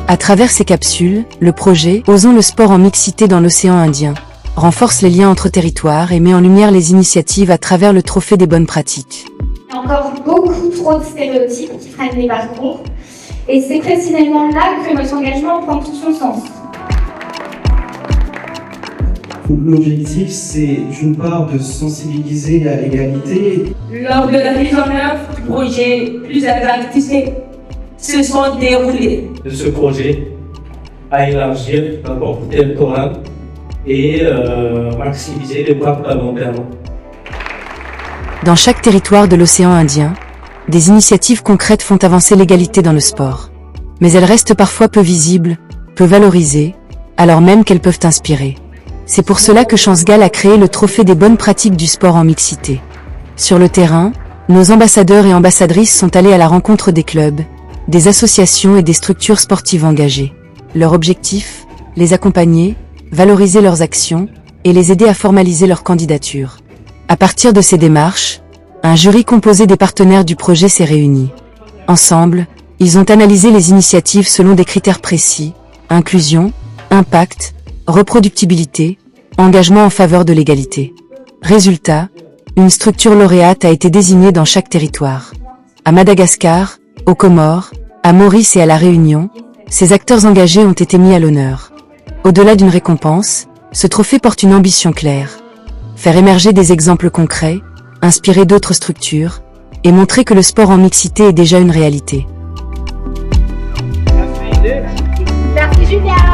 À travers ces capsules, le projet « Osons le sport en mixité dans l'océan Indien » renforce les liens entre territoires et met en lumière les initiatives à travers le trophée des bonnes pratiques. Il y a encore beaucoup trop de stéréotypes qui freinent les parcours. Et c'est précisément là que notre engagement prend tout son sens. L'objectif, c'est d'une part de sensibiliser à l'égalité. Lors de la mise en œuvre du projet, plusieurs activités se sont déroulées. De ce projet à élargir encore territoire et maximiser les droits parlementaires. Dans chaque territoire de l'océan Indien, des initiatives concrètes font avancer l'égalité dans le sport. Mais elles restent parfois peu visibles, peu valorisées, alors même qu'elles peuvent inspirer. C'est pour cela que ChanceGAL a créé le trophée des bonnes pratiques du sport en mixité. Sur le terrain, nos ambassadeurs et ambassadrices sont allés à la rencontre des clubs, des associations et des structures sportives engagées. Leur objectif, les accompagner, valoriser leurs actions et les aider à formaliser leur candidature. À partir de ces démarches, un jury composé des partenaires du projet s'est réuni. Ensemble, ils ont analysé les initiatives selon des critères précis: inclusion, impact, reproductibilité, engagement en faveur de l'égalité. Résultat, une structure lauréate a été désignée dans chaque territoire. À Madagascar, aux Comores, à Maurice et à La Réunion, ces acteurs engagés ont été mis à l'honneur. Au-delà d'une récompense, ce trophée porte une ambition claire: faire émerger des exemples concrets, inspirer d'autres structures, et montrer que le sport en mixité est déjà une réalité. Merci Julien.